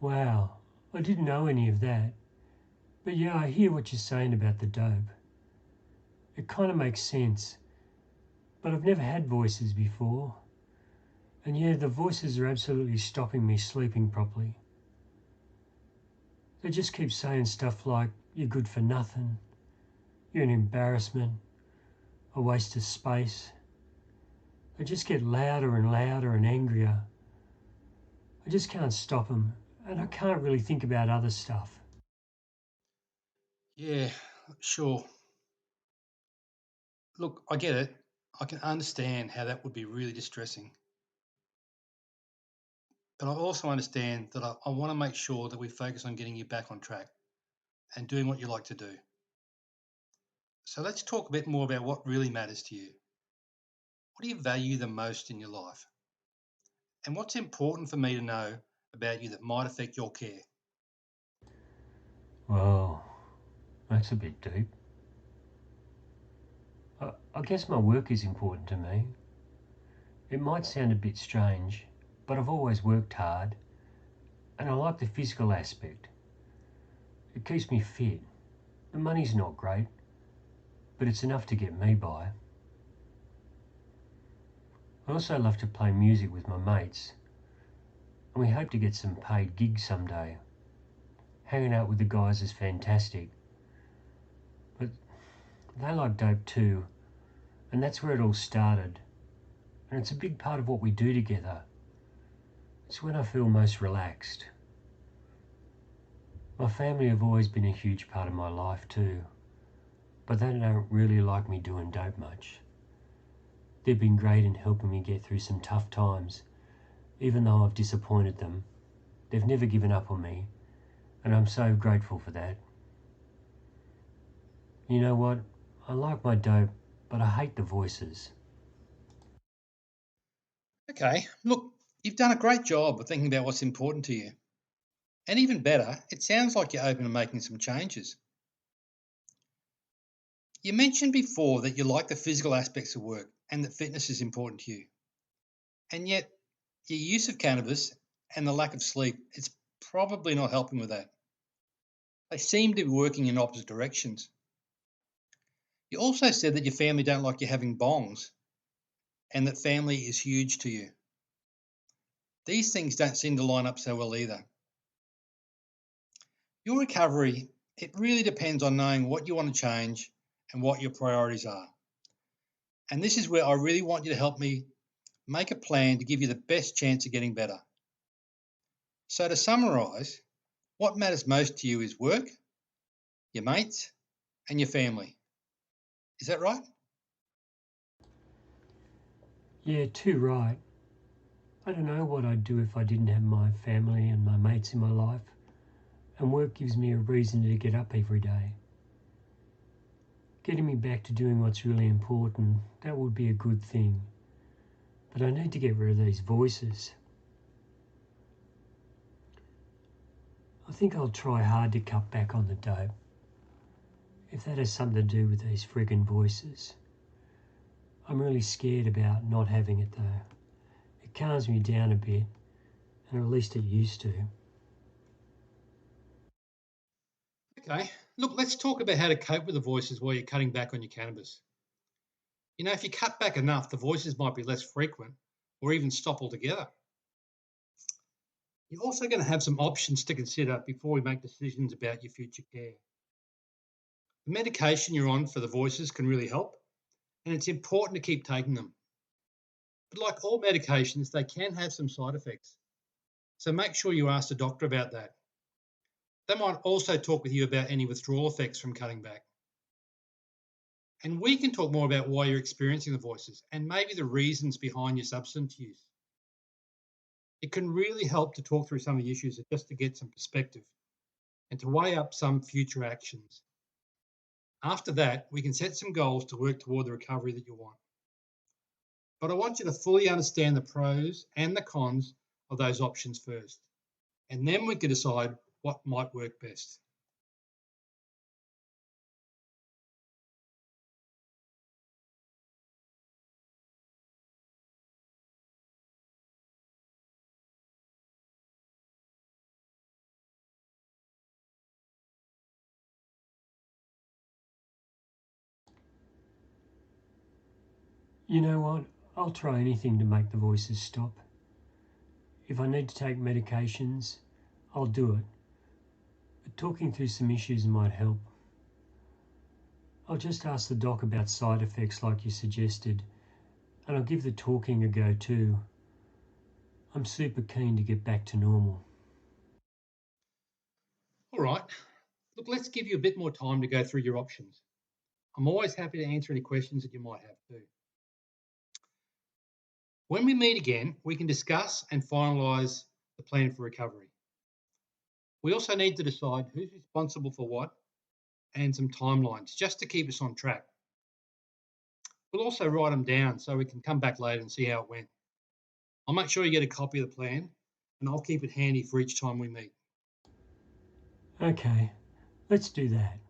Wow, I didn't know any of that. But yeah, I hear what you're saying about the dope. It kind of makes sense. But I've never had voices before. And yeah, the voices are absolutely stopping me sleeping properly. They just keep saying stuff like, you're good for nothing, you're an embarrassment, a waste of space. They just get louder and louder and angrier. I just can't stop them, and I can't really think about other stuff. Yeah, sure. Look, I get it. I can understand how that would be really distressing. But I also understand that I want to make sure that we focus on getting you back on track and doing what you like to do. So let's talk a bit more about what really matters to you. What do you value the most in your life? And what's important for me to know about you that might affect your care? Well, that's a bit deep. I guess my work is important to me. It might sound a bit strange, but I've always worked hard, and I like the physical aspect. It keeps me fit. The money's not great, but it's enough to get me by. I also love to play music with my mates, and we hope to get some paid gigs someday. Hanging out with the guys is fantastic, but they like dope too, and that's where it all started. And it's a big part of what we do together. It's when I feel most relaxed. My family have always been a huge part of my life too, but they don't really like me doing dope much. They've been great in helping me get through some tough times, even though I've disappointed them. They've never given up on me, and I'm so grateful for that. You know what? I like my dope, but I hate the voices. Okay, look, you've done a great job of thinking about what's important to you. And even better, it sounds like you're open to making some changes. You mentioned before that you like the physical aspects of work and that fitness is important to you. And yet, your use of cannabis and the lack of sleep, it's probably not helping with that. They seem to be working in opposite directions. You also said that your family don't like you having bongs and that family is huge to you. These things don't seem to line up so well either. Your recovery, it really depends on knowing what you want to change and what your priorities are. And this is where I really want you to help me make a plan to give you the best chance of getting better. So, to summarize, what matters most to you is work, your mates, and your family. Is that right? Yeah, too right. I don't know what I'd do if I didn't have my family and my mates in my life, and work gives me a reason to get up every day. Getting me back to doing what's really important, that would be a good thing. But I need to get rid of these voices. I think I'll try hard to cut back on the dope, if that has something to do with these friggin' voices. I'm really scared about not having it though. It calms me down a bit, and at least it used to. Okay. Look, let's talk about how to cope with the voices while you're cutting back on your cannabis. You know, if you cut back enough, the voices might be less frequent or even stop altogether. You're also going to have some options to consider before we make decisions about your future care. The medication you're on for the voices can really help, and it's important to keep taking them. But like all medications, they can have some side effects. So make sure you ask the doctor about that. They might also talk with you about any withdrawal effects from cutting back. And we can talk more about why you're experiencing the voices and maybe the reasons behind your substance use. It can really help to talk through some of the issues just to get some perspective and to weigh up some future actions. After that, we can set some goals to work toward the recovery that you want. But I want you to fully understand the pros and the cons of those options first, and then we can decide what might work best. You know what? I'll try anything to make the voices stop. If I need to take medications, I'll do it. But talking through some issues might help. I'll just ask the doc about side effects like you suggested, and I'll give the talking a go too. I'm super keen to get back to normal. All right. Look, let's give you a bit more time to go through your options. I'm always happy to answer any questions that you might have too. When we meet again, we can discuss and finalise the plan for recovery. We also need to decide who's responsible for what and some timelines just to keep us on track. We'll also write them down so we can come back later and see how it went. I'll make sure you get a copy of the plan and I'll keep it handy for each time we meet. Okay, let's do that.